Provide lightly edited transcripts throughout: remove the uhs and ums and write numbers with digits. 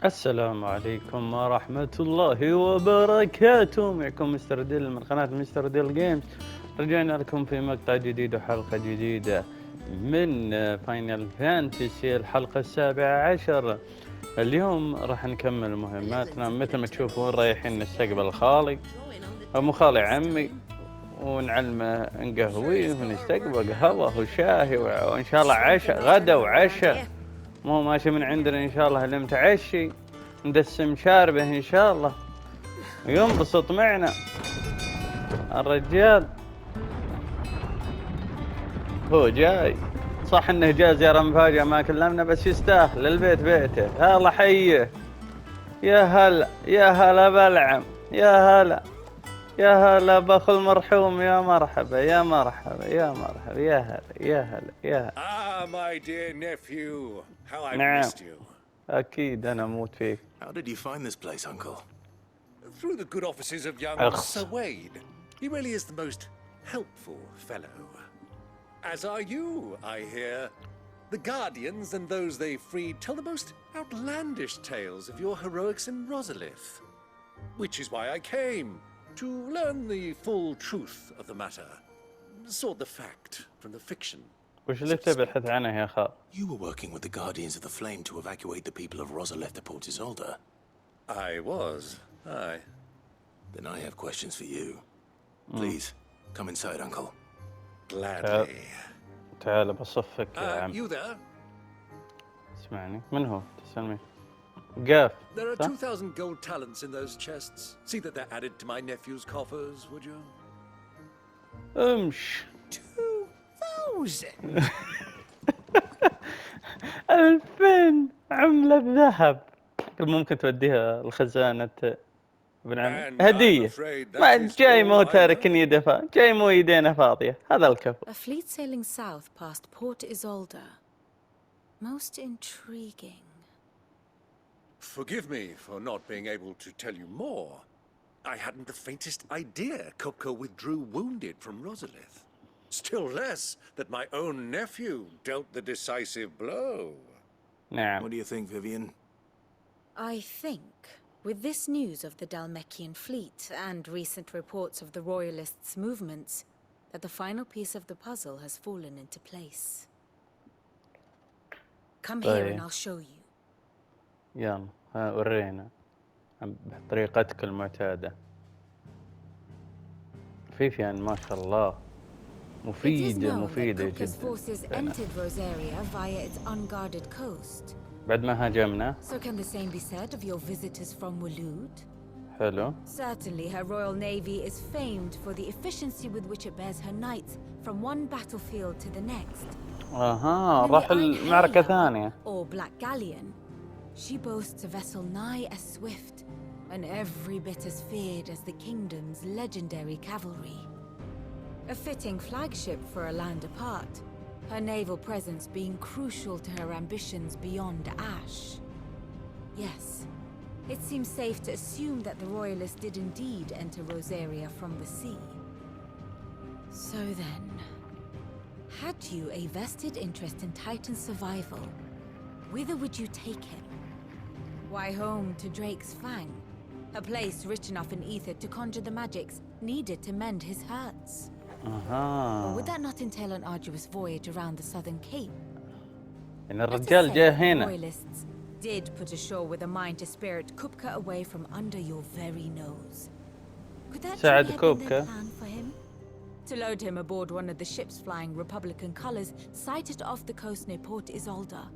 السلام عليكم ورحمة الله وبركاته. معكم مستر ديل من قناة مستر ديل جيمز. رجعنا لكم في مقطع جديد وحلقة جديدة من فاينل فانتسي الحلقة 17. اليوم راح نكمل مهماتنا مثل ما تشوفون، رايحين نستقبل الخالي مو خالي عمي، ونعلمه نقهويه ونستقبل قهوة وشاهي وإن شاء الله عشاء غدا وعشاء، مو ماشي من عندنا إن شاء الله المتعشي ندسم شاربه إن شاء الله وينبسط معنا الرجال. هو جاي صح انه جاء زيارة مفاجأة ما كلمنا، بس يستاهل، البيت بيته. الله حيه. يا هلا يا هلا بالعم، يا هلا يا هلا باخو المرحوم، يا مرحبا يا مرحبا يا مرحبا، يا هلا يا هلا يا هلا. Ah, my dear nephew, how I نعم missed you. اكيد انا اموت فيك. How did you find this place, Uncle? Through the good offices of young أخس. Sir Wade. He really is the most helpful fellow. As are you, I hear. The Guardians and those they freed tell the most outlandish tales of your heroics in Rosalith. Which is why I came, to learn the full truth of the matter. Sort the fact from the fiction. وش اللي تبحث عنه يا خال؟ You were working with the Guardians of the Flame to evacuate the people of Rosalith to Port Isolde. I was, aye. Then I have questions for you. Please, come inside, Uncle. Gladly. تعال بصفك يا عم. You there? اسمعني، من هو تسميه؟ قاف. There are صح؟ 2,000 gold talents in those chests. See that they're added to my nephew's coffers, would you? امش 2,000? 2000 عملة ذهب، ممكن توديها الخزانة ابن عم هدية. ما جاي مو تاركني يده جاي مو يدينا فاضية، هذا الكفو. A fleet sailing south past Port Isolde. Most intriguing. Forgive me for not being able to tell you more. I hadn't the faintest idea Kupka withdrew wounded from Rosalith. Still less that my own nephew dealt the decisive blow. نعم. What do you think, Vivian? I think, with this news of the Dalmekian fleet and recent reports of the Royalists' movements, that the final piece of the puzzle has fallen into place. Come here and I'll show you. يلا ها ورينا بطريقتك المعتادة. فيفيان ما شاء الله مفيدة جدا. Forces entered Rosaria via its unguarded coast. بعد ما هاجمنا. So can the same be said of your visitors from Waloed? حلو. Certainly her royal navy is famed for the efficiency with which it bears her knights from one battlefield to the next. اها راح المعركة ثانية. Or Black Galleon. She boasts a vessel nigh as swift and every bit as feared as the kingdom's legendary cavalry. A fitting flagship for a land apart, her naval presence being crucial to her ambitions beyond Ash. Yes, it seems safe to assume that the Royalists did indeed enter Rosaria from the sea. So then, had you a vested interest in Titan's survival, whither would you take him? Why home to Drake's Fang, a place rich enough in ether to conjure the magics needed to mend his hurts? Or would that not entail an arduous voyage around the southern cape? إن الرجال جاء هنا. Royalists did put ashore with a mind to spirit Kupka away from under your very nose. Could that ساعد have been their كوبكا. plan for him? To load him aboard one of the ships flying Republican colors sighted off the coast near Port Isolde.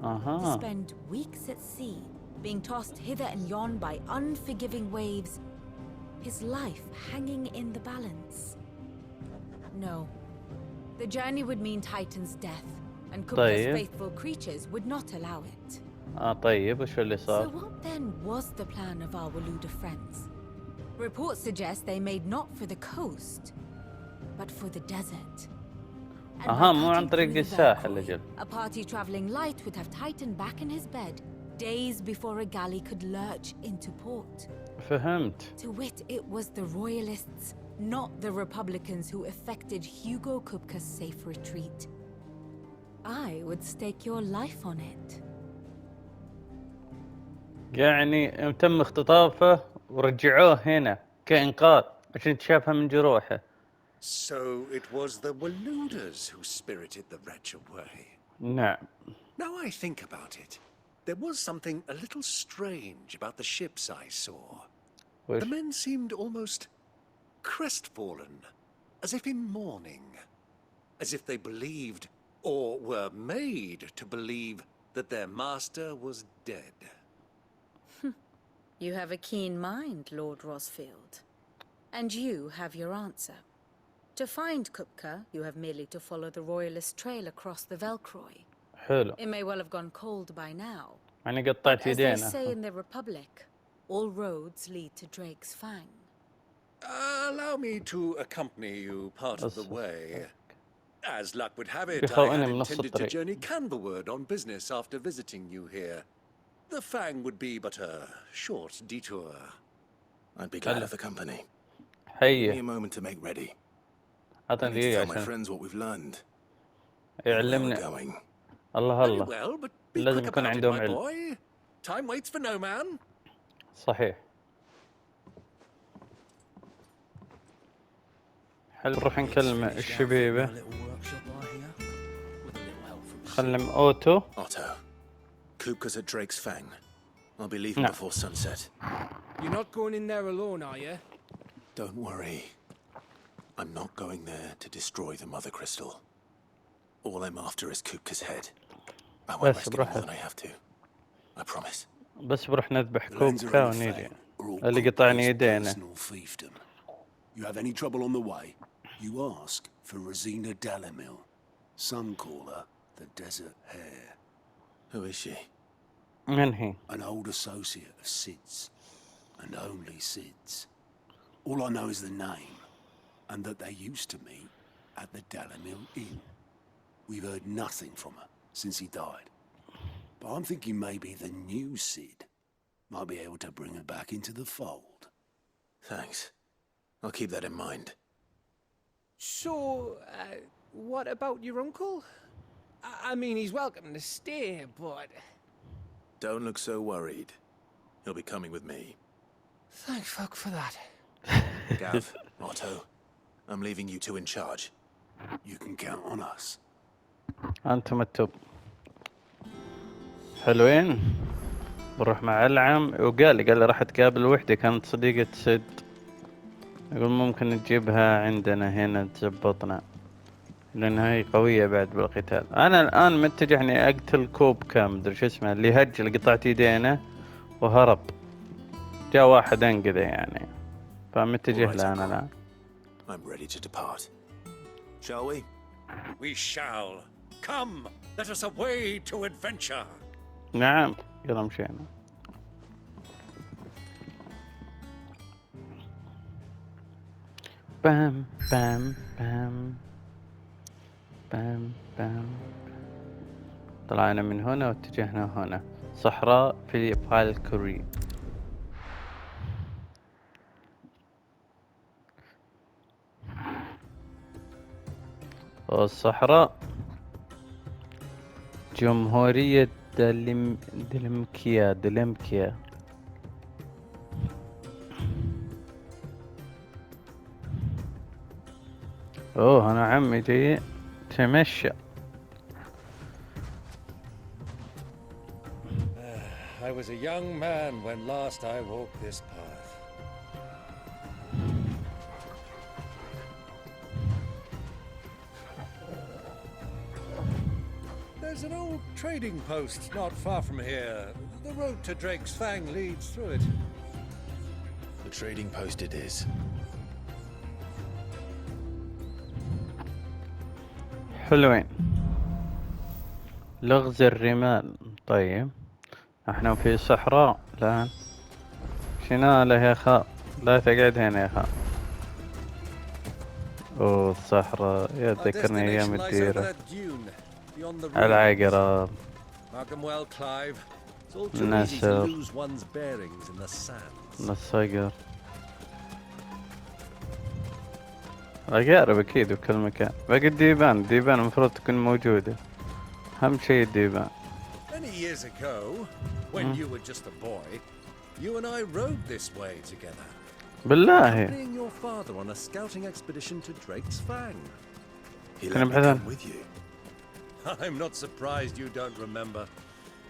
To spend weeks at sea, being tossed hither and yon by unforgiving waves, his life hanging in the balance. No. The journey would mean Titan's death, and Kupka's faithful creatures would not allow it. طيب وش اللي صار؟ So what then was the plan of our Waluda friends? Reports suggest they made not for the coast, but for the desert. مو عن طريق الساحل أجل. A party traveling light would have Titan back in his bed days before a galley could lurch into port. فهمت. To wit, it was the Royalists, not the Republicans, who effected Hugo Kupka's safe retreat. I would stake your life on it. يعني تم اختطافه ورجعوه هنا كإنقاذ عشان تشافها من جروحه. So it was the Waluders who spirited the wretch away. نعم. Now I think about it, there was something a little strange about the ships I saw. وش؟ The men seemed almost crestfallen, as if in mourning, as if they believed, or were made to believe, that their master was dead. You have a keen mind, Lord Rosfield. And you have your answer. To find Kupka, you have merely to follow the Royalist trail across the Velcroy. حلو. It may well have gone cold by now. يعني But قطعت as they يدينه. say in the Republic, all roads lead to Drake's Fang. Allow me to accompany you part of the way. As luck would have it, I بيخوني had من نص intended to الطريق. journey Canverward on business after visiting you here. The Fang would be but a short detour. I'd be glad of the company. Give me a هيا moment to make ready. I عطني need to دقيقة tell my عشان friends what we've learned. and where we're يعلمنا. going. الله Very الله. well, but be لازم quick يكون about it, عندهم my علم. boy. Time waits for no man. صحيح. حلو نروح نكلم الشبيبة. خلم اوتو. Otto, Kupka's at Drake's Fang. I'll be leaving before sunset. You're not going in there alone, are you? Don't worry. I'm not going there to destroy the Mother Crystal. All I'm after is Kupka's head. I won't risk it more than I have to. I promise. بس بروح نذبح The lands كوبكا around the ونيجي. Fang are all اللي قطعني Kupka's يدينه. personal fiefdom. You have any trouble on the way, you ask for Rosina Dalamil. Some call her the Desert Hare. Who is she? من هي؟ An old associate of Sid's, and only Sid's. All I know is the name, and that they used to meet at the Dalamil Inn. We've heard nothing from her since he died. But I'm thinking maybe the new Sid might be able to bring her back into the fold. Thanks. I'll keep that in mind. So, what about your uncle? I mean, he's welcome to stay, but... Don't look so worried. He'll be coming with me. Thank fuck for that. Gav, Otto, I'm leaving you two in charge. You can count on us. انتم التوب. حلوين. بروح مع العم قال لي راح تقابل وحدة كانت صديقة سد. يقول ممكن نجيبها عندنا هنا تزبطنا لأنها هي قوية بعد بالقتال. أنا الآن متجه إني أقتل كوبكا مدري شو اسمه اللي هج اللي قطعت يدينه وهرب. جاء واحد أنقذه يعني. فمتجه له أنا الآن. I'm ready to depart. Shall we? We shall. Come, let us away to adventure. نعم يلا مشينا. بام بام بام بام بام. طلعنا من هنا واتجهنا هنا. صحراء في فالكوري. والصحراء جمهورية دلمكيا. اوه انا عمي جاي تمشى. I was a young man when last I walked this path. There's an old trading post not far from here. The road to Drake's Fang leads through it. The trading post it is. حلوين. لغز الرمال. طيب احنا في صحراء الآن. شناله يا خال لا تقعد هنا يا خال. اوه الصحراء يذكرني ايام الديرة على عقرب نسر الصقر. عقارب اكيد بكل مكان. باقي الديبان المفروض تكون موجودة. اهم شيء الديبان. Many years ago, when you were just a boy, you and I rode this way together, بالله accompanying your father on a scouting expedition to Drake's Fang. He كنا let me بحذان. come with you. I'm not surprised you don't remember.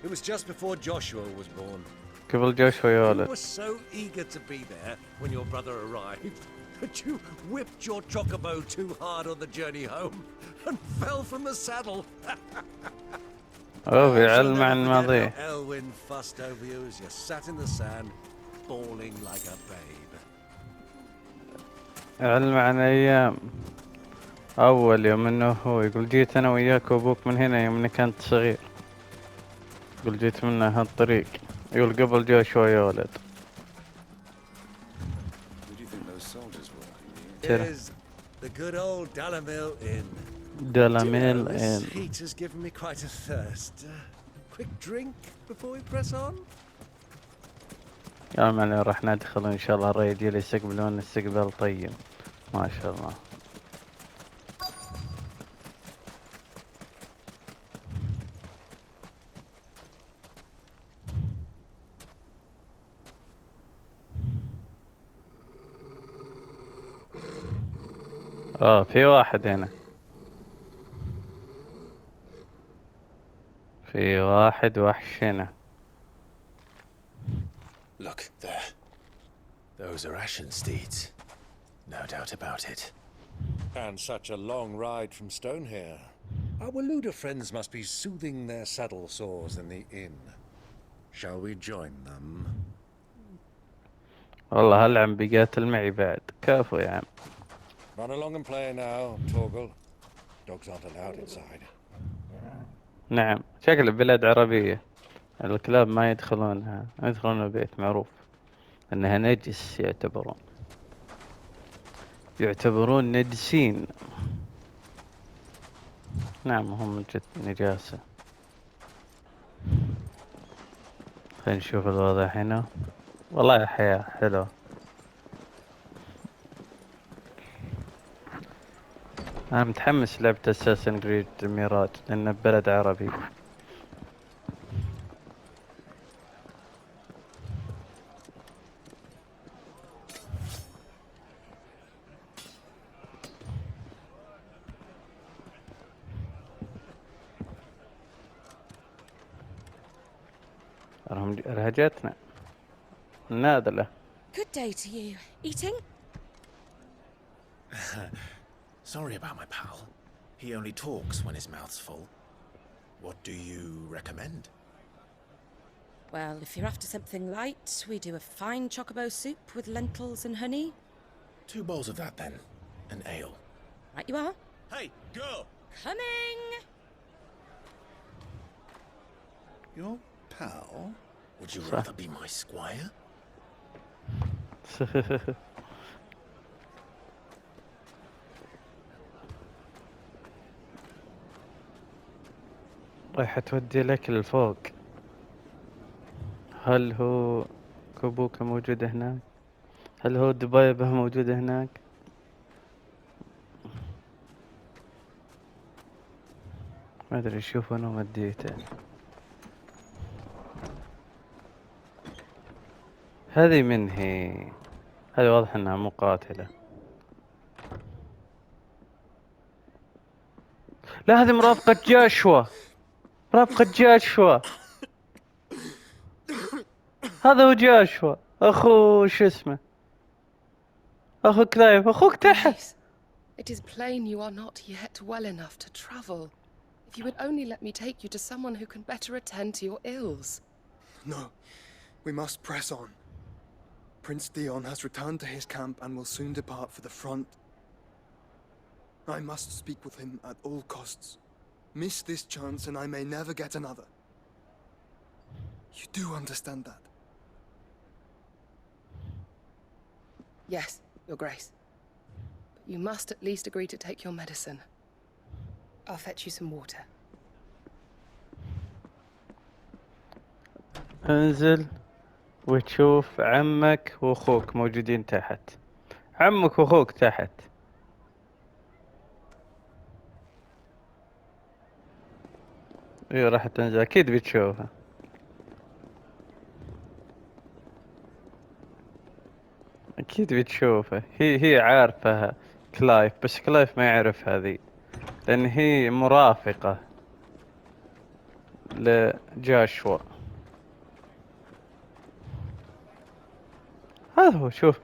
It was just before Joshua was born. قبل جوشوا يا You ولد. were so eager to be there when your brother arrived that you whipped your chocobo too hard on the journey home and fell from the saddle. اوه I shall بيعلم never عن forget ماضيه. how Elwyn fussed over you as you sat in the sand, bawling like a babe. يعلم عن ايام اول يوم انه هو يقول جيت انا وياك وابوك من هنا يوم انك كنت صغير. يقول جيت من هالطريق. يقول قبل جوشوا يا ولد. Who do you think those soldiers were? Here's the good old Dalamil Inn. دلاميل This ان. heat has given me quite a thirst. Quick drink before we press on? يا معلم راح ندخل ان شاء الله الريديل يستقبلون استقبال طيب. ما شاء الله. في واحد هنا. في واحد وحش هنا. Look, there. Those are Ashen steeds. No doubt about it. And such a long ride from Stone here. Our Waluda friends must be soothing their saddle sores in the inn. Shall we join them? والله هالعم بيقاتل معي بعد. كفو يا عم. Run along and play now, Torgal. Dogs aren't allowed inside. نعم شكل بلاد عربية. الكلاب ما يدخلونها. يدخلون البيت معروف. انها نجس يعتبرون نجسين. نعم هم من جد نجاسة. خلينا نشوف الوضع هنا. والله حياة حلوة. أنا متحمس لعبة اساسن كريد ميراج لأنه بلد عربي. رهجتنا نادلة. Good day to you. Eating? Sorry about my pal. He only talks when his mouth's full. What do you recommend? Well, if you're after something light, we do a fine chocobo soup with lentils and honey. 2 bowls of that then. An ale. Right you are. Hey, girl! Coming! Your pal? Would you rather be my squire? رايحة تودي الأكل الفوق. هل هو كوبوكا موجودة هناك؟ هل هو دبيبة موجودة هناك؟ ما أدري شوف أنا وديته. هذه من هي؟ هذه واضح أنها مقاتلة. لا هذه مرافقة جاشوا. مرافقة جاشوا. هذا هو جاشوا. أخو شو اسمه؟ أخو كلايف. أخوك تحت. Please, it is plain you are not yet well enough to travel. If you would only let me take you to someone who can better attend to your ills. No, we must press on. Prince Theon has returned to his camp and will soon depart for the front. I must speak with him at all costs. Miss this chance and I may never get another. You do understand that? Yes, Your Grace. But you must at least agree to take your medicine. I'll fetch you some water. انزل وتشوف عمك واخوك موجودين تحت. عمك واخوك تحت. ايه راح تنزل اكيد بتشوفه. اكيد بتشوفه. هي عارفة كلايف، بس كلايف ما يعرف هذه لان هي مرافقة لجاشوا. هذا هو. شوف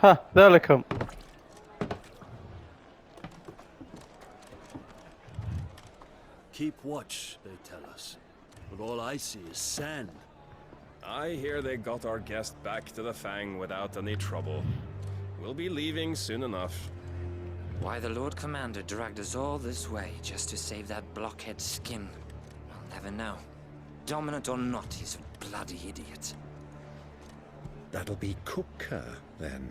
ها ذلكم. Keep watch, they tell us. But all I see is sand. I hear they got our guest back to the Fang without any trouble. We'll be leaving soon enough. Why the Lord Commander dragged us all this way just to save that blockhead's skin, I'll never know. Dominant or not, he's a bloody idiot. That'll be Cooker, then.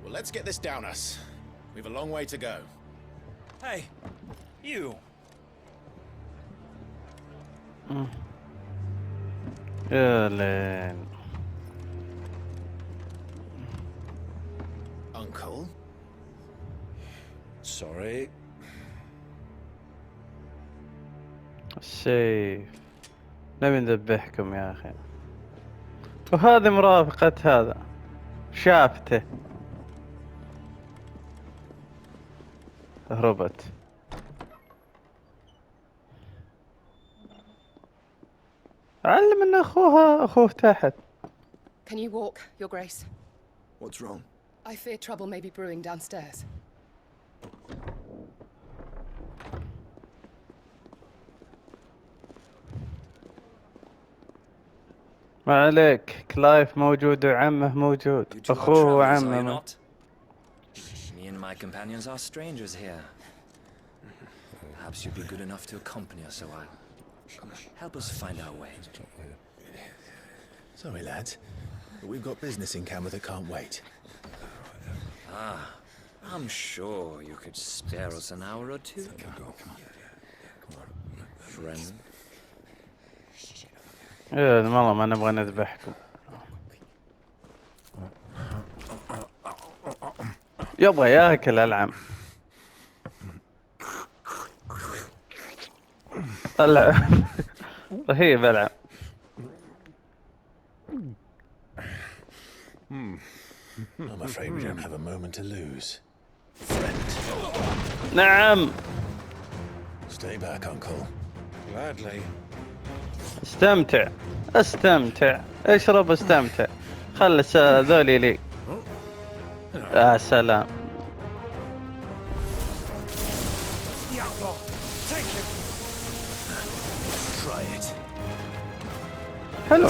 Well, let's get this down us. We've a long way to go. Hey, you. يا لين. Uncle? Sorry. السيف. نبي نذبحكم يا اخي. وهذه مرافقة هذا. شافته. هربت. علم ان اخوه تحت. Can you walk, Your Grace? What's wrong? I fear trouble may be brewing downstairs. ما عليك، كلايف موجود وعمه موجود، اخوه وعمه. Me and my companions are strangers here. Perhaps you'd be good enough to accompany us a while. Help us find our way. Sorry, lads, but we've got business in camera that can't wait. Ah, I'm sure you could spare us an hour or two. Friend. ايه والله ما نبغى نذبحكم. يبغى ياكل العم. العم رهيب العم. I'm afraid we don't have a moment to lose. Friend. نعم. Stay back, Uncle. Gladly. استمتع استمتع اشرب استمتع. خلص ذولي لي. يا سلام. حلو.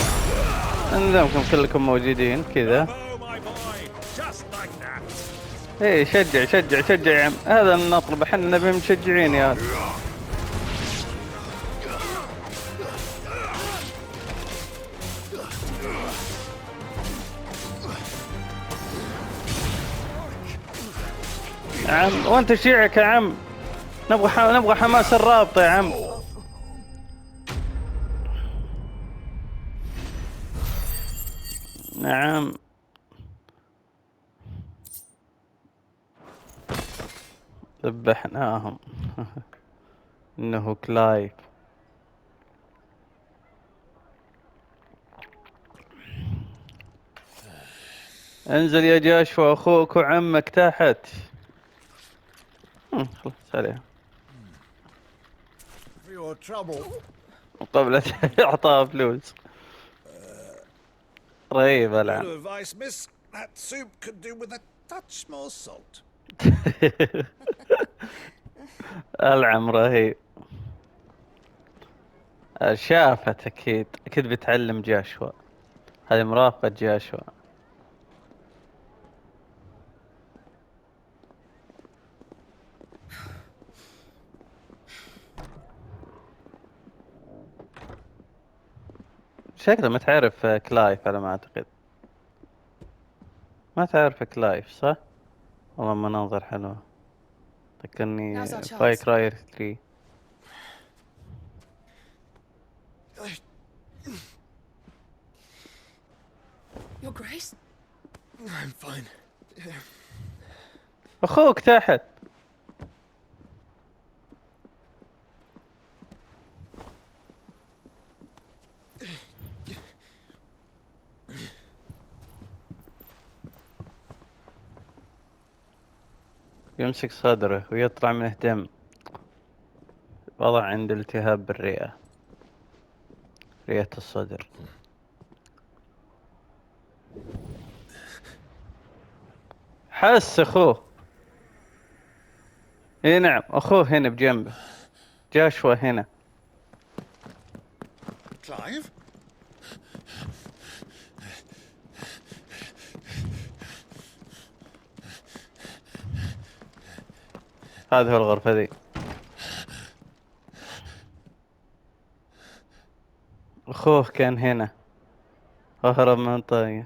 انظمكم كلكم موجودين كذا. ايه شجع شجع شجع يا عم. هذا نطلب، احنا نبي مشجعين يا ولد. عم وانت شيعك يا عم. نبغى حماس الرابطة يا عم. نعم. ذبحناهم. انه كلايف. انزل يا جاشوا، اخوك وعمك تحت. خلاص عليها. مقابلة اعطاها فلوس. رهيب العم. That soup could do with a touch more salt. العم رهيب. شافت اكيد بتعلم جاشوا. هذه مرافقة جاشوا. شكله ما تعرف كلايف على ما اعتقد. ما تعرف كلايف صح؟ والله مناظر حلوة. ذكرني فايك راير 3. Your Grace? I'm fine. اخوك تحت. يمسك صدره ويطلع منه دم. وضع عند التهاب بالرئة، رئة الصدر. حس اخوه. اي نعم اخوه هنا بجنبه، جاشوا هنا. Clive? هذا هو الغرفة ذي. اخوه كان هنا، هرب من طاقة.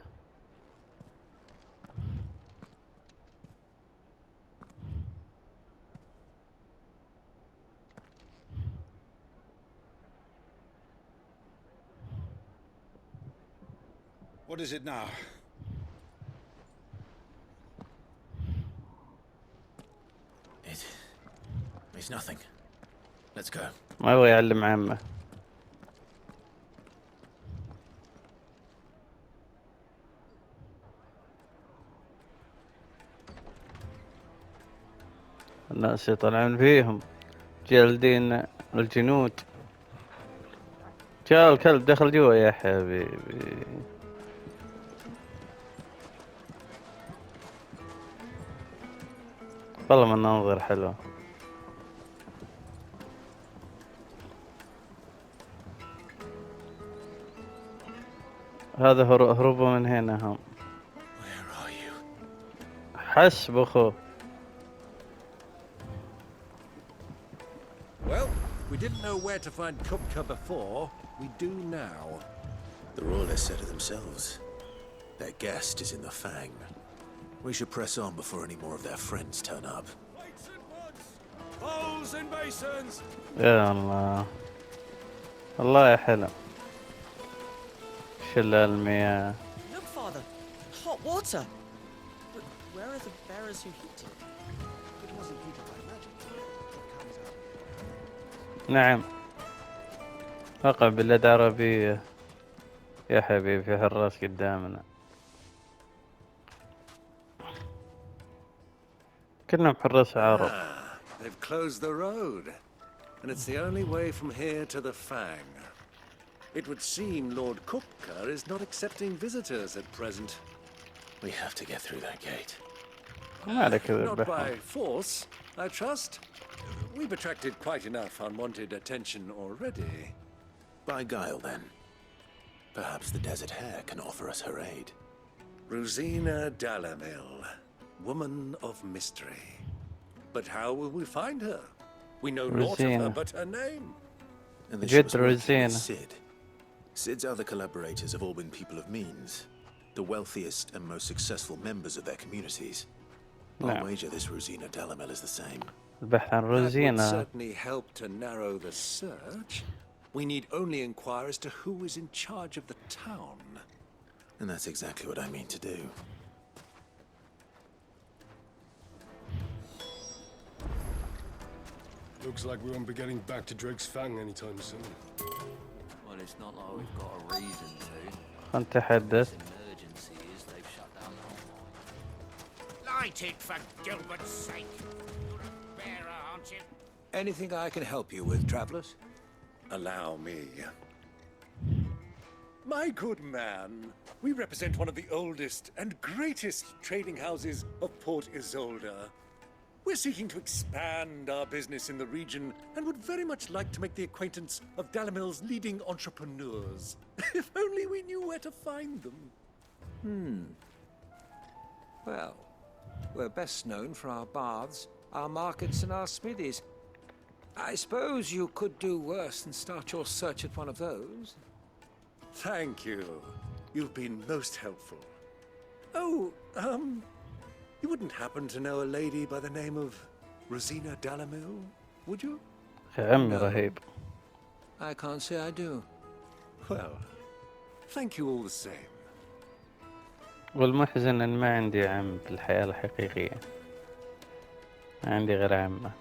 What is it now? It's nothing. Let's go. ما يبغى يعلم عمه. الناس يطلعون فيهم جالدين الجنود. جاء الكلب دخل جوا يا حبيبي. والله مناظر حلوة. هذا هروبه من هنا هم. حسب اخوه. Well, we didn't know where to find Kupka before. We do now. The royalists said it themselves. Their guest is in the Fang. We should press on before any more of their friends turn up. Weights and woods, bowls and basins. يا الله، الله يا حلو. شل المياه. Look, Father, hot water. But where are the bearers who heat it? It wasn't heated by magic. What comes out? نعم. وقع بلاد عربية يا حبيبي، في حراس قدامنا. كلهم حراس عرب. They've closed the road, and it's the only way from here to the Fang. It would seem Lord Kupka is not accepting visitors at present. We have to get through that gate. Not by force, I trust. We've attracted quite enough unwanted attention already. By guile, then. Perhaps the Desert Hare can offer us her aid. Rosina Dalamil, woman of mystery. But how will we find her? We know naught of her but her name. And that she was working with Sid. Sid's other collaborators have all been people of means, the wealthiest and most successful members of their communities. I'll wager this Rosina Dalamil is the same. That would certainly help to narrow the search. We need only inquire as to who is in charge of the town. And that's exactly what I mean to do. Looks like we won't be getting back to Drake's Fang anytime soon. Well, it's not like we've got a reason to. نتحدث. Emergency is they've shut down the whole mine. Light it for Gilbert's sake. You're a bearer, aren't you? Anything I can help you with, travelers? Allow me. My good man, we represent one of the oldest and greatest trading houses of Port Isolde. We're seeking to expand our business in the region and would very much like to make the acquaintance of Dalamil's leading entrepreneurs. If only we knew where to find them. Well, we're best known for our baths, our markets and our smithies. I suppose you could do worse than start your search at one of those. Thank you. You've been most helpful. Oh, you wouldn't happen to know a lady by the name of Rosina Dalamil, would you? عمي رهيب. I can't say I do. Well, thank you all the same. والمحزن ان ما عندي عم في الحياة الحقيقية. ما عندي غير عمه.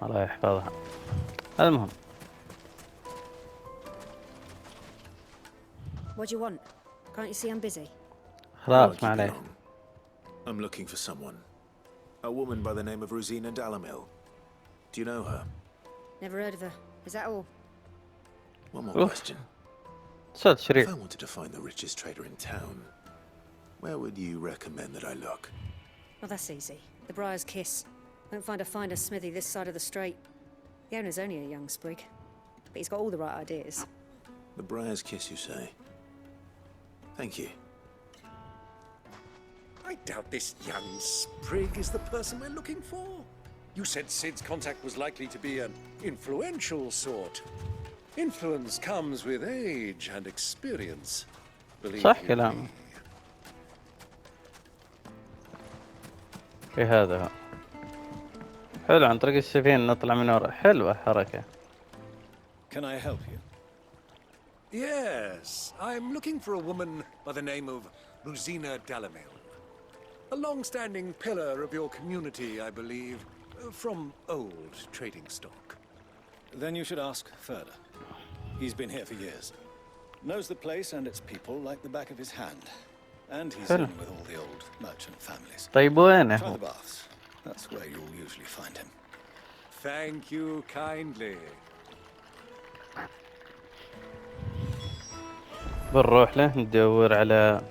الله يحفظها. المهم. What do you want? Can't you see I'm busy? خلاص ما عليه. I'm looking for someone. A woman by the name of Rosina Dalamil. Do you know her? Never heard of her. Is that all? One more question. If I wanted to find the richest trader in town, where would you recommend that I look? Well, that's easy. The Briar's Kiss. Won't find a finer smithy this side of the strait. The owner's only a young sprig, but he's got all the right ideas. The Briar's Kiss, you say? Thank you. I doubt this young sprig is the person we're looking for. You said Sid's contact was likely to be an influential sort. Influence comes with age and experience. صح كلام. في هذا حلو عن طريق السفينة نطلع من ورا. حلوة حركة. Can I help you? Yes, I'm looking for a woman by the name of Rosina Dalamil. A long-standing pillar of your community, I believe, from old trading stock. Then you should ask Ferda. He's been here for years. Knows the place and its people like the back of his hand. And he's in with all the old merchant families. طيب وينه؟ Try the baths. That's where you'll usually find him. Thank you kindly. بنروح له ندور على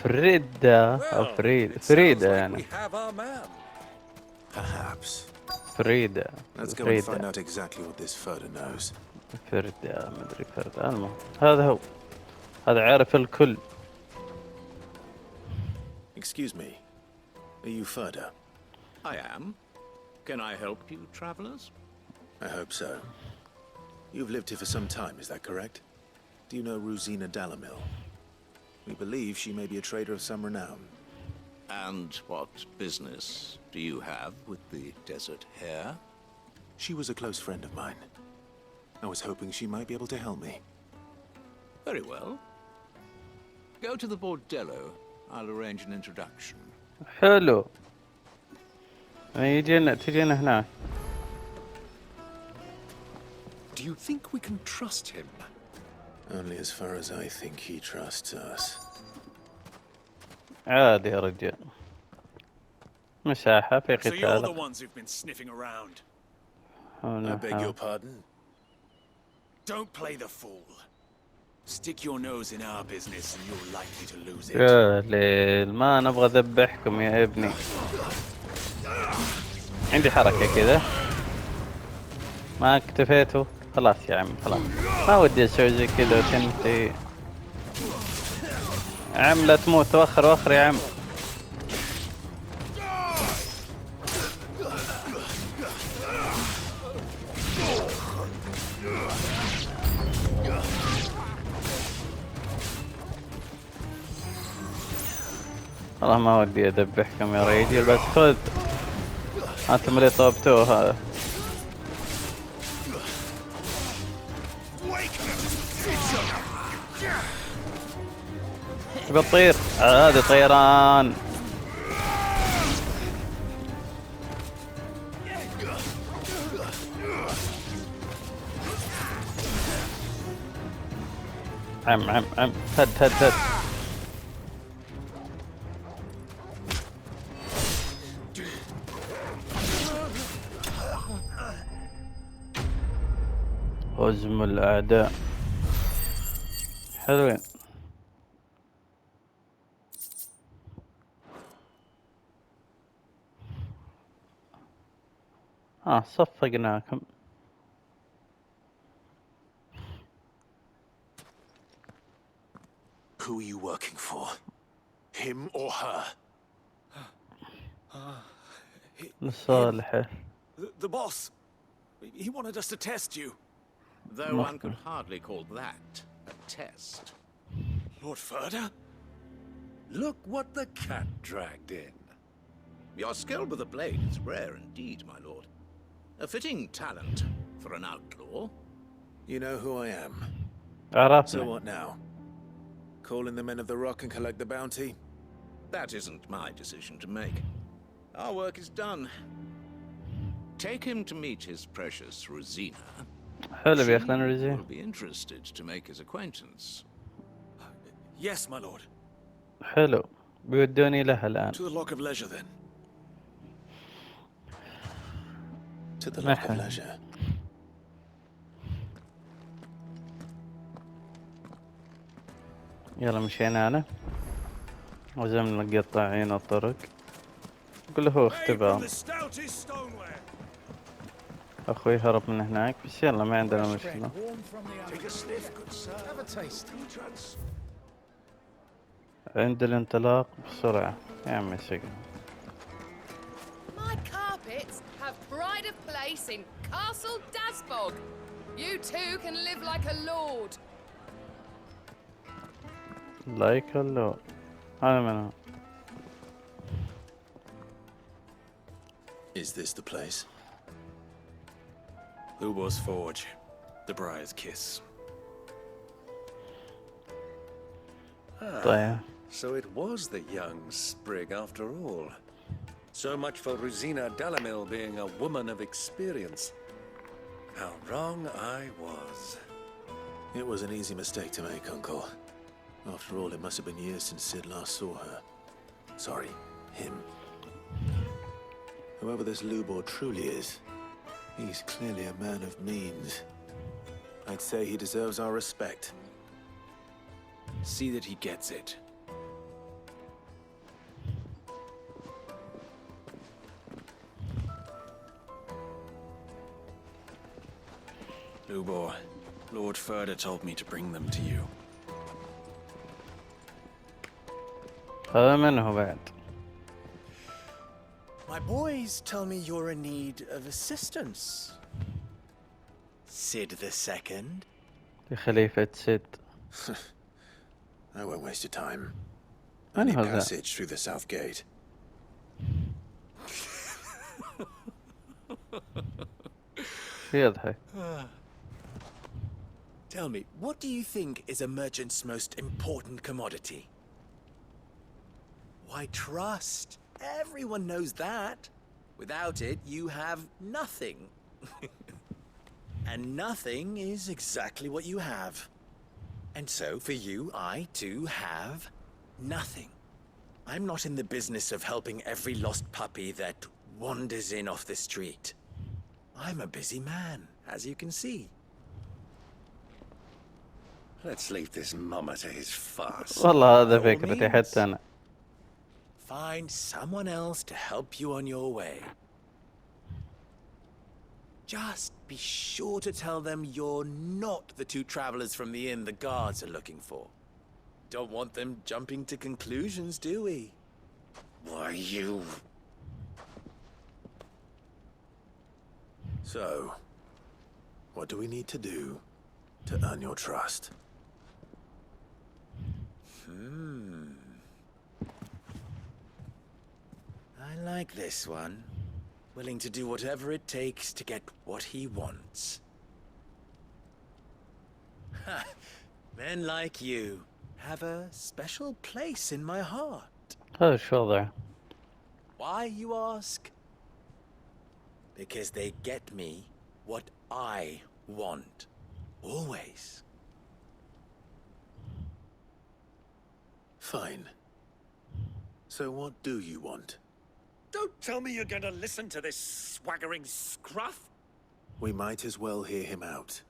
فريدة أو فريدة يعني. Perhaps. فريدة. Let's go and find out exactly what this Ferda knows. فريدة ما أدري فريدة. المهم هذا هو. هذا عارف الكل. Excuse me. Are you Ferda? I am. Can I help you, travelers? I hope so. You've lived here for some time, is that correct? Do you know Rosina Dalamil? We believe she may be a trader of some renown. And what business do you have with the desert hare? She was a close friend of mine. I was hoping she might be able to help me. Very well. Go to the bordello. I'll arrange an introduction. حلو. تجينا هناك. Do you think we can trust him? Only as far as I think he trusts us. عادي يا رجال. مساحة في So you're the قتال. ones who've been sniffing around. I beg your pardon? Don't play the fool. Stick your nose in our business and you're likely to lose it. يا ليل ما نبغى ذبحكم يا ابني. عندي حركة كذا. ما اكتفيتوا خلاص يا عم خلاص. ما ودي اسوي زي كذا وتنتهي. عم لا تموت وخر يا عم. والله ما ودي اذبحكم يا رجال بس خذ. انتم اللي طوبتوه هذا. بتطير هذا طيران. عم هد هزم الأعداء. حلوين. صفقناكم. Who are you working for? Him or her? لصالحه. The boss. He wanted us to test you. Though one could hardly call that a test. Lord Ferda? Look what the cat dragged in. Your skill with the blade is rare indeed, my lord. A fitting talent for an outlaw. You know who I am. عرفنا. So what now? Call in the men of the rock and collect the bounty? That isn't my decision to make. Our work is done. Take him to meet his precious Rosina. حلو بياخذنا رزين. Will be interested to make his acquaintance. Yes, my lord. حلو بيودوني لها الآن. To the Lock of Leisure then. to the lack of leisure. يلا مشينا أنا وزمنا مقطعين الطرق. كله هو اختبار. أخوي هرب من هناك بس يلا ما عندنا مشكلة. عند الانطلاق بسرعة يا عمي سقم. My carpets have pride of place in Castle Dasbog. You too can live like a lord. Like a lord. هذا منها. Is this the place? Lubo's Forge, the Briar's Kiss. So it was the young sprig after all. So much for Rosina Dalamil being a woman of experience. How wrong I was. It was an easy mistake to make, Uncle. After all, it must have been years since Sid last saw her. Sorry, him. Whoever this Lubor truly is, he's clearly a man of means. I'd say he deserves our respect. See that he gets it. Lubor, Lord Furder told me to bring them to you. هذا منه بعد. My boys tell me you're in need of assistance. Sid II? خليفة سيد. I won't waste your time. I Any know that. passage through the south gate. يضحك. Tell me, what do you think is a merchant's most important commodity? Why, trust. Everyone knows that. Without it, you have nothing. And nothing is exactly what you have. And so, for you, I, too, have nothing. I'm not in the business of helping every lost puppy that wanders in off the street. I'm a busy man, as you can see. Let's leave this mama to his farce. والله هذا فكرتي حتى أنا. Find someone else to help you on your way. Just be sure to tell them you're not the two travelers from the inn the guards are looking for. Don't want them jumping to conclusions, do we? Why, you... So, what do we need to do to earn your trust? I like this one. Willing to do whatever it takes to get what he wants. Ha! Men like you have a special place in my heart. هذا شو وضعه؟ Why, you ask? Because they get me what I want. Always. Fine. So what do you want? Don't tell me you're going to listen to this swaggering scruff. We might as well hear him out.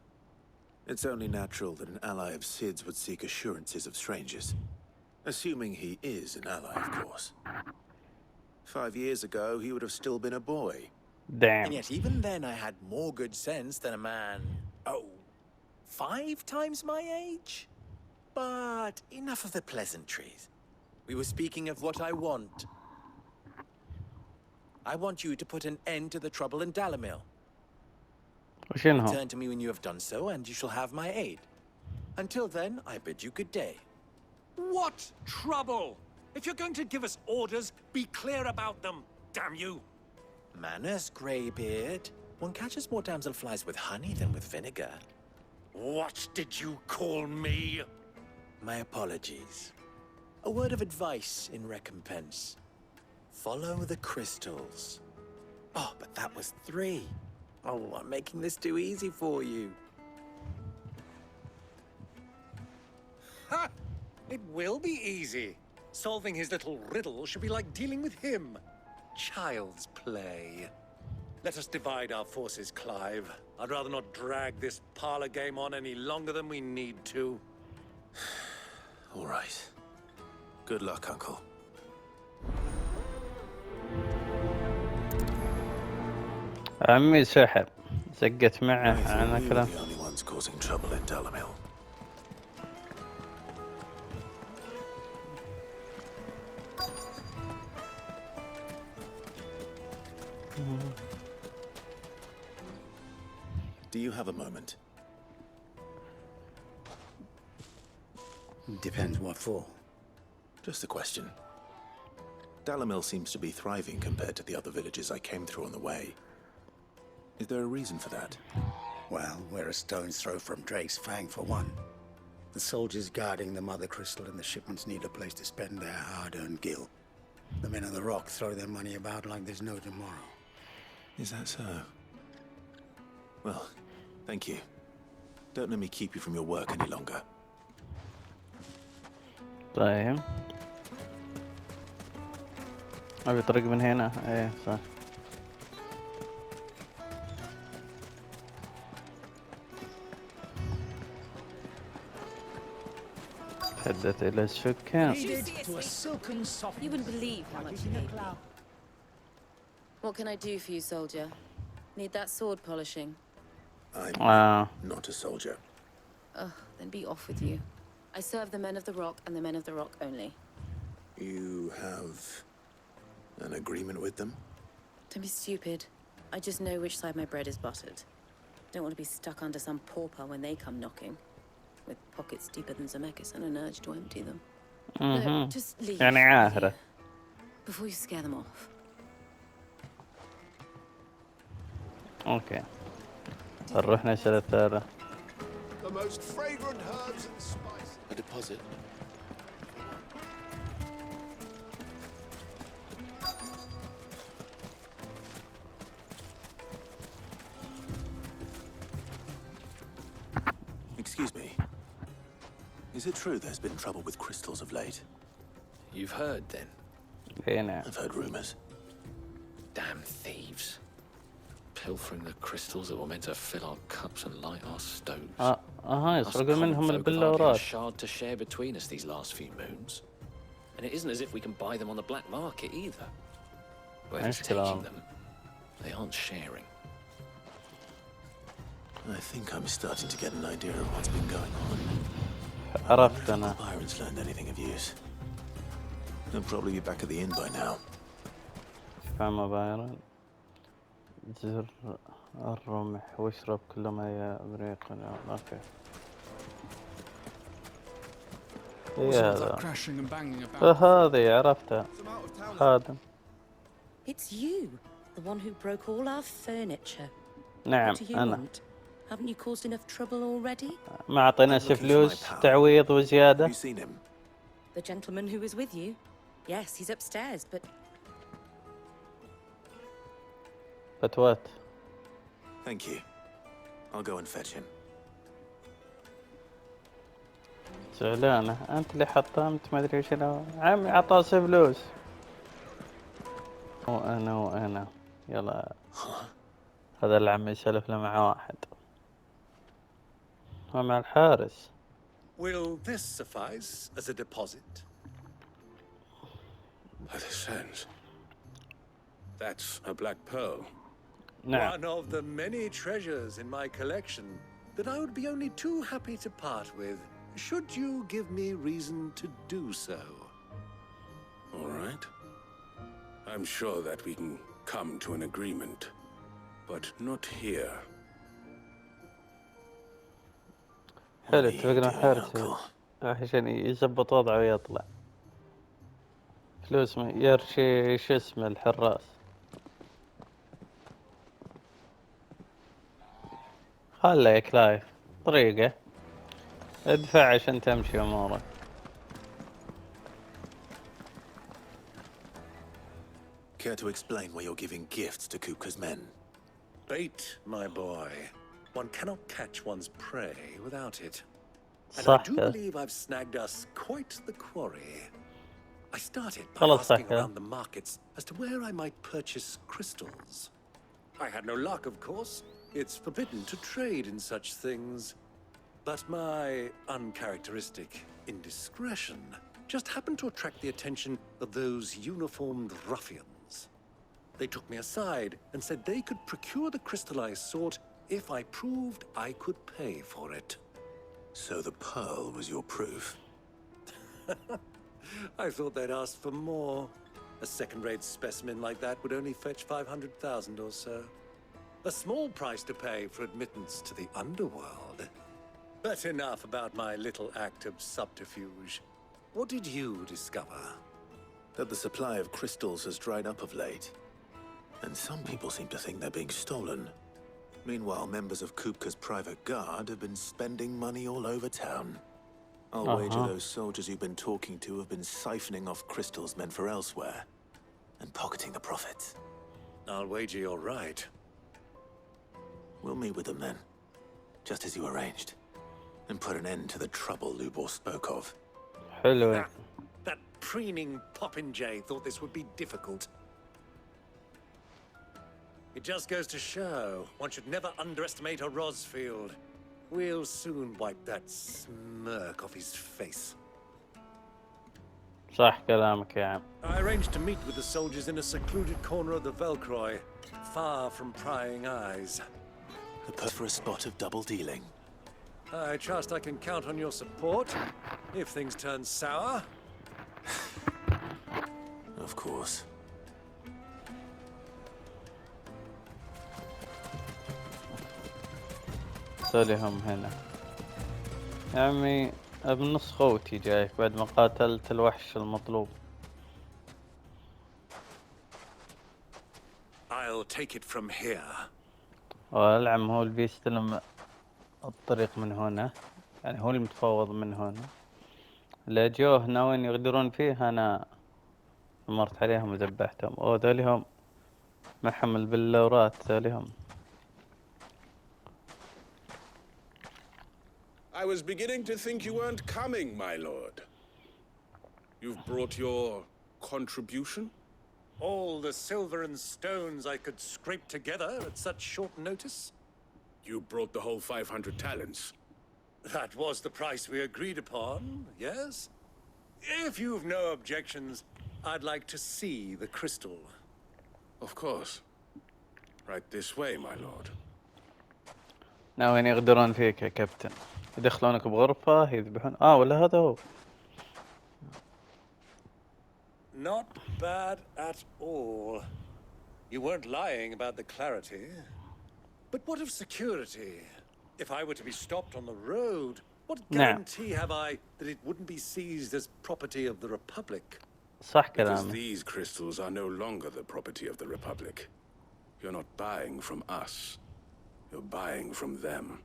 It's only natural that an ally of Sid's would seek assurances of strangers. Assuming he is an ally, of course. 5 years ago, he would have still been a boy. Damn. And yet even then I had more good sense than a man, 5 times my age? But enough of the pleasantries. We were speaking of what I want. I want you to put an end to the trouble in Dalamil. وشنو؟ Return to me when you have done so, and you shall have my aid. Until then, I bid you good day. What trouble? If you're going to give us orders, be clear about them, damn you. Manners, Greybeard. One catches more damselflies with honey than with vinegar. What did you call me? My apologies. A word of advice in recompense. Follow the crystals. Oh, but that was 3. Oh, I'm making this too easy for you. Ha! It will be easy. Solving his little riddle should be like dealing with him. Child's play. Let us divide our forces, Clive. I'd rather not drag this parlor game on any longer than we need to. All right. Good luck, Uncle. عمي سحب زقت معه على كلام. The only ones causing trouble in Dalamil. Do you have a moment? Depends what for. Just a question. Dalamil seems to be thriving compared to the other villages I came through on the way. Is there a reason for that? Well, we're a stone's throw from Drake's Fang for one. The soldiers guarding the Mother Crystal and the shipments need a place to spend their hard-earned gil. The men of the Rock throw their money about like there's no tomorrow. Is that so? Well, thank you. Don't let me keep you from your work any longer. طيب أبي طريق من هنا. ايه صح. هدت إلى السكان. You wouldn't believe how much you made me. What can I do for you, soldier? Need that sword polishing? I'm not a soldier. Ugh, then be off with you. I serve the men of the Rock and the men of the Rock only. You have an agreement with them? Don't be stupid. I just know which side my bread is buttered. Don't want to be stuck under some pauper when they come knocking. With pockets deeper than Zemeckis and an urge to empty them. No, just leave. يعني عاهرة. Before you scare them off. اوكي. نروح نسأل الثالث. The most fragrant herbs and spices. A deposit. Excuse me. Is it true there's been trouble with crystals of late? You've heard, then? Yeah, I've heard rumors. Damn thieves. Pilfering the crystals that were meant to fill our cups and light our stoves. يسرقوا منهم البلورات. A shard to share between us these last few moons. And it isn't as if we can buy them on the black market either. Whoever's taking them, they aren't sharing. I think I'm starting to get an idea of what's been going on. عرفت أنا. If Byron's learned anything of use. He'll probably be back at the inn by now. فما بايرن. زر الرمح واشرب كل ما يبريق. اوكي. هذه عرفتها. خادم. It's you, the one who broke all our furniture. نعم What do you أنا. want? Haven't you caused enough trouble already? ما أعطيناش فلوس تعويض وزيادة. The gentleman who was with you? Yes, he's upstairs, but... But what? Thank you. I'll go and fetch him. زعلانة أنت اللي حطمت ما أدري وش عمي عطاس فلوس. وأنا يلا هذا العم يسولف له مع واحد ومع الحارس. Will this suffice as a deposit? By the sands. That's a black pearl. نعم. One of the many treasures in my collection that I would be only too happy to part with, should you give me reason to do so. All right. I'm sure that we can come to an agreement, but not here. حلو اتفقنا حارس عشان يزبط وضعه ويطلع. فلوس يرشي شو اسمه الحراس. خله يا كلايف طريقه ادفع عشان تمشي امورك. Care to explain why you're giving gifts to Kupka's men? Bait, my boy. One cannot catch one's prey without it. And I صح do كذا. believe I've snagged us quite the quarry. I started by خلاص صح asking كذا. around the markets as to where I might purchase crystals. I had no luck, of course. It's forbidden to trade in such things. But my uncharacteristic indiscretion just happened to attract the attention of those uniformed ruffians. They took me aside and said they could procure the crystal I sought if I proved I could pay for it. So the pearl was your proof? I thought they'd ask for more. A second-rate specimen like that would only fetch 500,000 or so. A small price to pay for admittance to the underworld. But enough about my little act of subterfuge. What did you discover? That the supply of crystals has dried up of late. And some people seem to think they're being stolen. Meanwhile, members of Kupka's private guard have been spending money all over town. I'll wager those soldiers you've been talking to have been siphoning off crystals meant for elsewhere, and pocketing the profits. I'll wager you're right. We'll meet with them then, just as you arranged, and put an end to the trouble Lubor spoke of. Hello. That preening popinjay thought this would be difficult. It just goes to show, one should never underestimate a Rosfield. We'll soon wipe that smirk off his face. صح كلامك يا عم. I arranged to meet with the soldiers in a secluded corner of the Velcroy, far from prying eyes. The perfect for a spot of double dealing. I trust I can count on your support if things turn sour. Of course. سوليهم هنا يا عمي. بنص خوتي جايك بعد ما قاتلت الوحش المطلوب. I'll take it from here. العم هو اللي بيستلم الطريق من هنا، يعني هو المتفاوض من هنا. اللي جوه ناويين يغدرون فيه أنا مرت عليهم وذبحتهم. ذولي هم معهم البلورات ذولي هم. I was beginning to think you weren't coming, my lord. You've brought your contribution? All the silver and stones I could scrape together at such short notice? You brought the whole 500 talents. That was the price we agreed upon, yes? If you've no objections, I'd like to see the crystal. Of course. Right this way, my lord. ناويين يغدرون فيك يا كابتن. يدخلونك بغرفة يذبحون. ولا هذا هو. Not bad at all. You weren't lying about the clarity. But what of security? If I were to be stopped on the road, what guarantee have I that it wouldn't be seized as property of the Republic? صح Because كلامي. these crystals are no longer the property of the Republic. You're not buying from us. You're buying from them.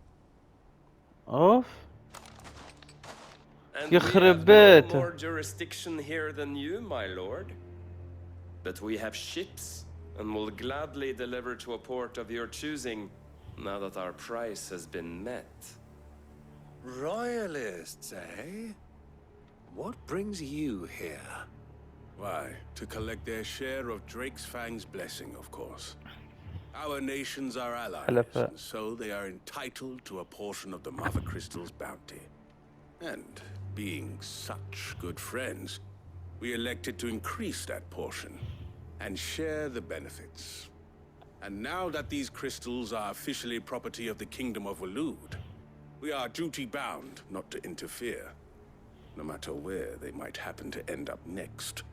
اوف. And يخرب we have بيته. no more jurisdiction here than you, my lord. But we have ships, and will gladly deliver to a port of your choosing, now that our price has been met. Royalists, eh? What brings you here? Why, to collect their share of Drake's Fang's blessing, of course. Our nations are allies, and so they are entitled to a portion of the Mother Crystal's bounty. And being such good friends, we elected to increase that portion and share the benefits. And now that these crystals are officially property of the Kingdom of Waloed, we are duty-bound not to interfere, no matter where they might happen to end up next.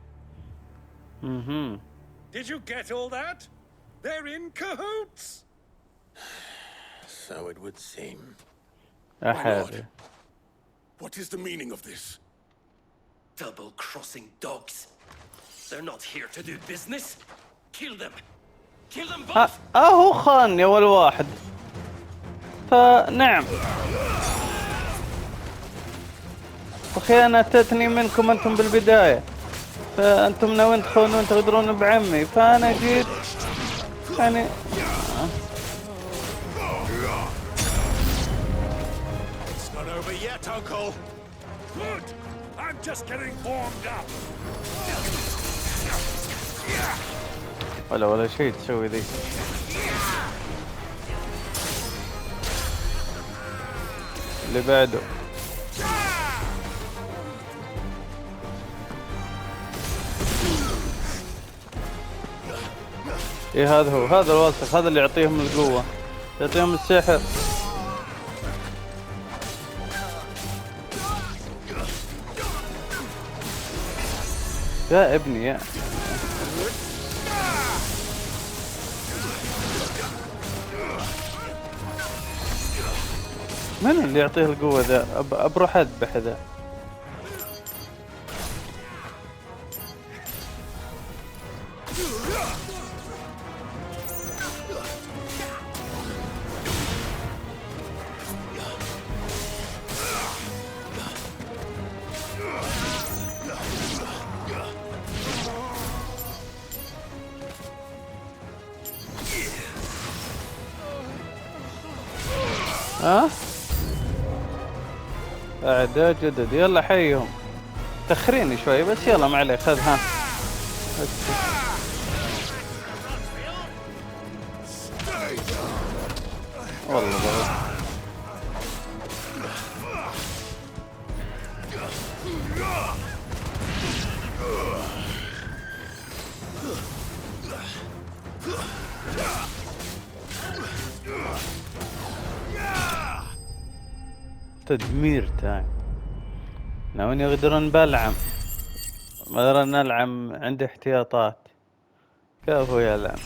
Did you get all that? They're in cahoots! So it would seem. My lord, what is the meaning of this? Double-crossing dogs. They're not here to do business. Kill them. Kill them both. هو خانني اول واحد. فنعم. وخيانتني منكم انتم بالبداية. فانتم ناويين تخونون تغدرون بعمي. فانا جيت يعني It's not over yet, Uncle. Good. I'm just getting warmed up. ولا شيء تسوي ذي. اللي بعده. ايه هذا هو، هذا الوسخ، هذا اللي يعطيهم القوة، يعطيهم السحر. يا ابني يا من اللي يعطيه القوة ذا؟ بروح اذبح ذا. ها؟ أعداء جدد، يلا حيهم. تخريني شوي بس، يلا ما عليك، خذ ها. والله ضغط. تدمير تايم. ناويين يغدرون بالعم. ما ادري ان العم عنده احتياطات. كفو يا العم.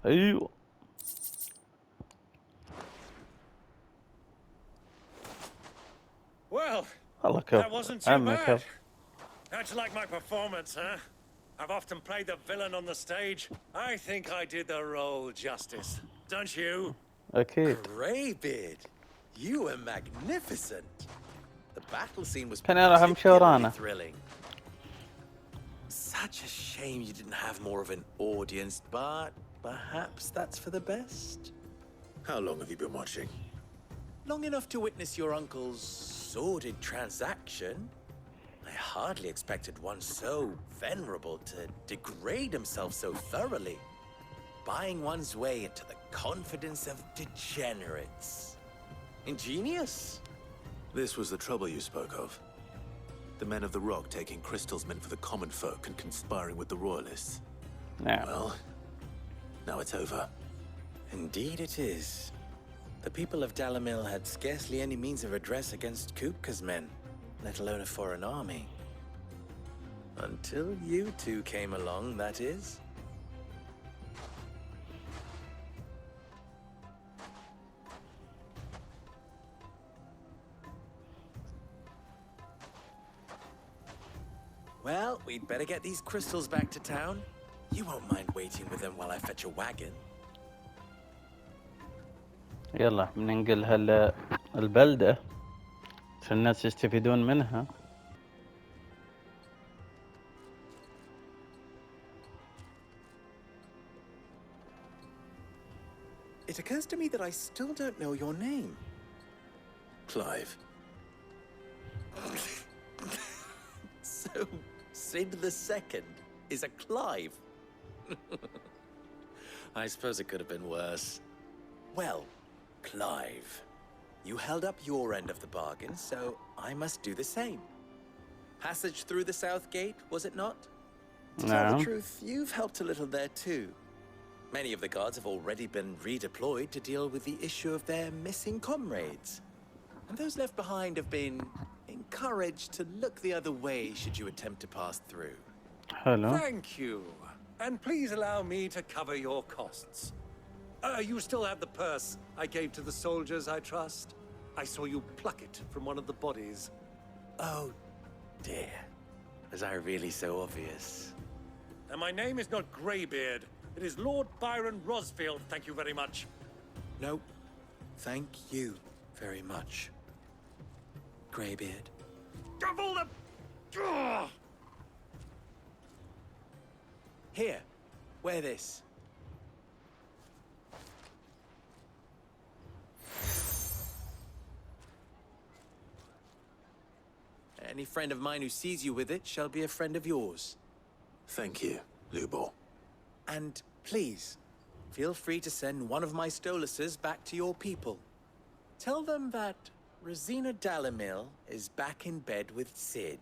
ايوه. Well, والله that wasn't كفو too عمي bad. كفو. How'd you like my performance, huh? I've often played the villain on the stage. I think I did the role justice. Don't you? أكيد. Greybeard, you were magnificent. The battle scene was كان راح أمشي ورانا. thrilling. Such a shame you didn't have more of an audience, but perhaps that's for the best. How long have you been watching? Long enough to witness your uncle's sordid transaction. I hardly expected one so venerable to degrade himself so thoroughly, buying one's way into the confidence of degenerates. Ingenious. This was the trouble you spoke of. The men of the Rock taking crystals meant for the common folk and conspiring with the royalists. Yeah. Well, now it's over. Indeed it is. The people of Dalamil had scarcely any means of redress against Kupka's men, let alone a foreign army. Until you two came along, that is. Well, we'd better get these crystals back to town. You won't mind waiting with them while I fetch a wagon. يلا بننقلها للبلدة عشان الناس يستفيدون منها. It occurs to me that I still don't know your name. Clive. So, Sid the Second is a Clive. I suppose it could have been worse. Well, Clive, you held up your end of the bargain, so I must do the same. Passage through the South Gate, was it not? To tell the truth, you've helped a little there too. Many of the guards have already been redeployed to deal with the issue of their missing comrades. And those left behind have been encouraged to look the other way should you attempt to pass through. Hello. Thank you. And please allow me to cover your costs. You still have the purse I gave to the soldiers, I trust? I saw you pluck it from one of the bodies. Oh, dear. Was I really so obvious? And my name is not Greybeard. It is Lord Byron Rosfield, thank you very much. No, thank you very much, Greybeard. Of all the... Ugh! Here, wear this. Any friend of mine who sees you with it shall be a friend of yours. Thank you, Lubor. And please, feel free to send one of my Stoluses back to your people. Tell them that Rosina Dalamil is back in bed with Sid.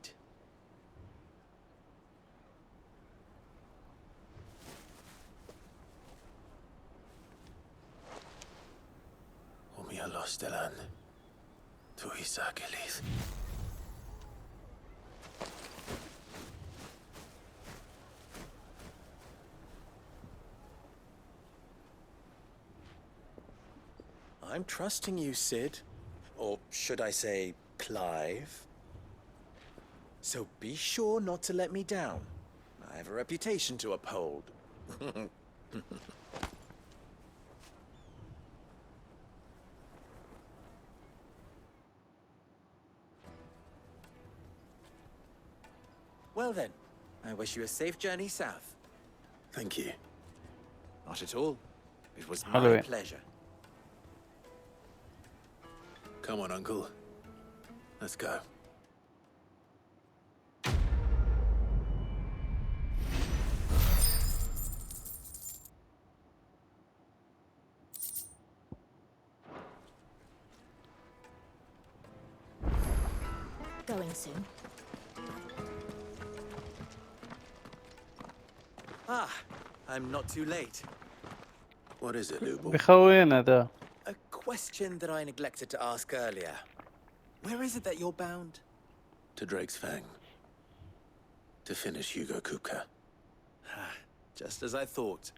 وميا لوستلان تويسا كليث. I'm trusting you, Sid. Or should I say, Clive? So be sure not to let me down. I have a reputation to uphold. Well then, I wish you a safe journey south. Thank you. Not at all. It was Hello. my pleasure. Come on, Uncle. Let's go. Going soon. Ah, I'm not too late. What is it, Lubo? بخوينا ذا. A question that I neglected to ask earlier. Where is it that you're bound? To Drake's Fang. To finish Hugo Kupka. Just as I thought.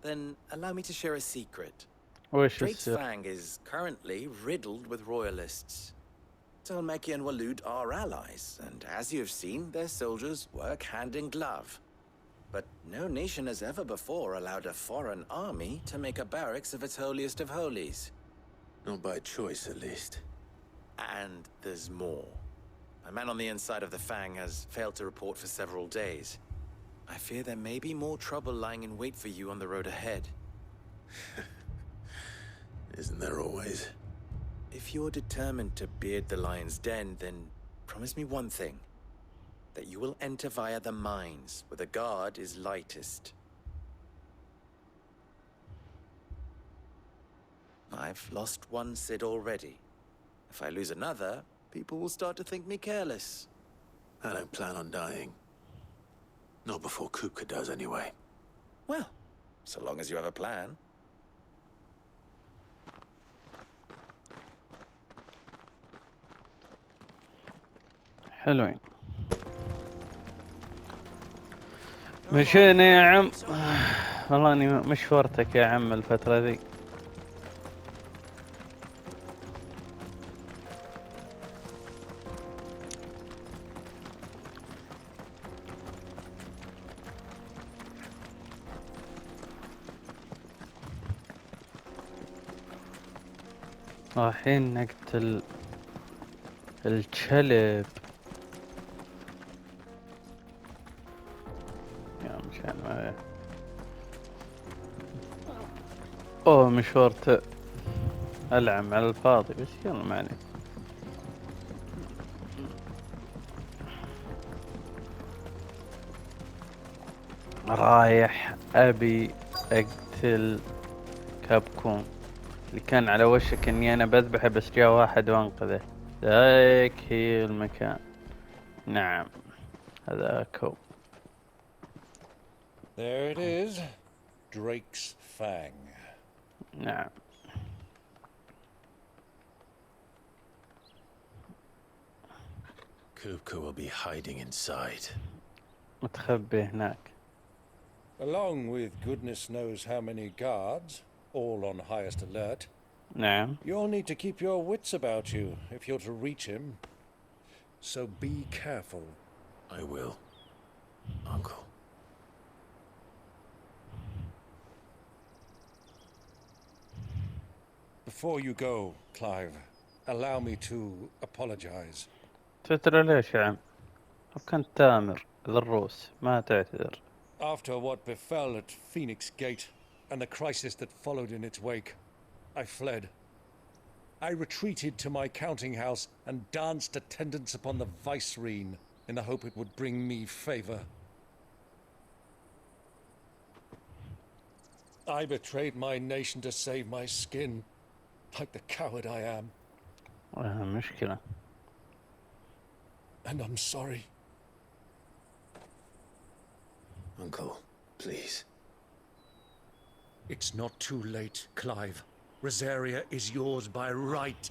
Then allow me to share a secret. وش Drake's السر؟ Fang is currently riddled with royalists. Talmeki and Walud are allies, and as you have seen, their soldiers work hand in glove. But no nation has ever before allowed a foreign army to make a barracks of its holiest of holies. Not by choice, at least. And there's more. A man on the inside of the Fang has failed to report for several days. I fear there may be more trouble lying in wait for you on the road ahead. Isn't there always? If you're determined to beard the lion's den, then promise me one thing. That you will enter via the mines, where the guard is lightest. I've lost one Sid already. If I lose another, people will start to think me careless. I don't plan on dying. Not before Kupka does, anyway. Well, so long as you have a plan. حلوين. مشينا يا عم. والله اني مشورتك يا عم الفترة ذي. رايحين نقتل الكلب. يا مشان ما اوه مشورته العم على الفاضي بس يلا ما عليك. رايح ابي اقتل كابكون اللي كان على وشك اني انا بذبحه بس جاء واحد وانقذه. ذاك هي المكان. نعم هذاك هو. There it is. Drake's Fang. نعم. Kupka will be hiding inside. متخبي هناك. Along with goodness knows how many guards, all on highest alert. نعم. You'll need to keep your wits about you if you're to reach him. So be careful. I will, Uncle. Before you go, Clive, allow me to apologize. تترى ليش يا عم؟ كنت تامر للروس ما تعتذر. After what befell at Phoenix Gate and the crisis that followed in its wake, I fled. I retreated to my counting house and danced attendance upon the vicereine in the hope it would bring me favor. I betrayed my nation to save my skin, like the coward I am. مشكلة. And I'm sorry. Uncle, please. It's not too late, Clive. Rosaria is yours by right,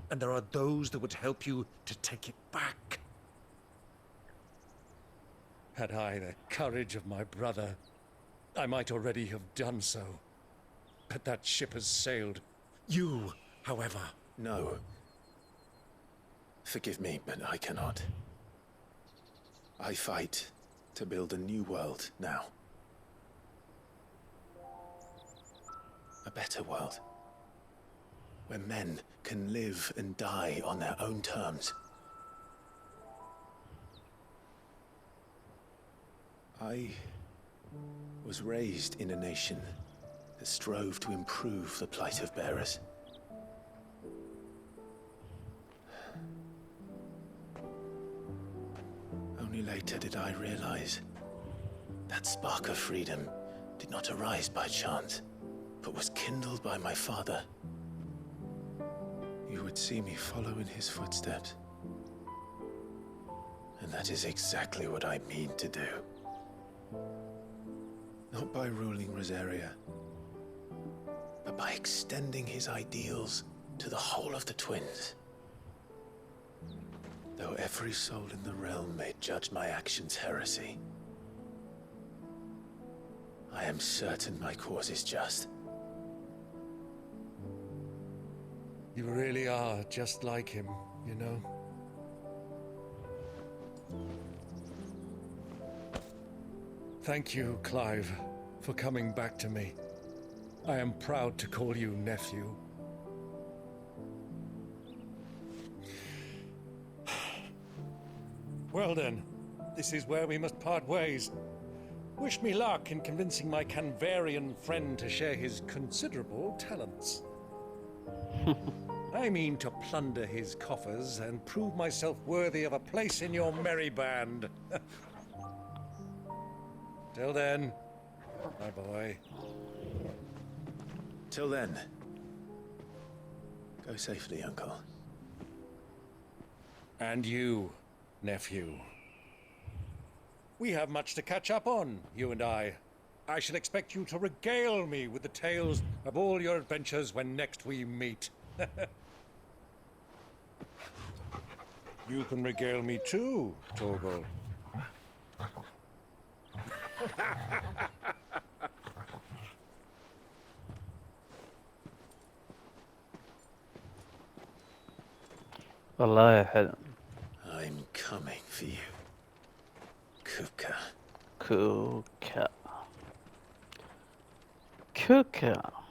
and there are those that would help you to take it back. Had I the courage of my brother, I might already have done so. But that ship has sailed. You, however... No. Forgive me, but I cannot. I fight to build a new world now. A better world. Where men can live and die on their own terms. I was raised in a nation that strove to improve the plight of bearers. Only later did I realize that spark of freedom did not arise by chance, but was kindled by my father. You would see me follow in his footsteps. And that is exactly what I mean to do. Not by ruling Rosaria, but by extending his ideals to the whole of the twins. Though every soul in the realm may judge my actions heresy, I am certain my cause is just. You really are just like him, you know? Thank you, Clive, for coming back to me. I am proud to call you nephew. Well then, this is where we must part ways. Wish me luck in convincing my Canvarian friend to share his considerable talents. I mean to plunder his coffers and prove myself worthy of a place in your merry band. Till then, my boy. Till then, go safely, Uncle. And you, nephew. We have much to catch up on, you and I. I shall expect you to regale me with the tales of all your adventures when next we meet. You can regale me too, Torgal. والله يا حلو. I'm coming for you, Kuka. كوكا. كوكا.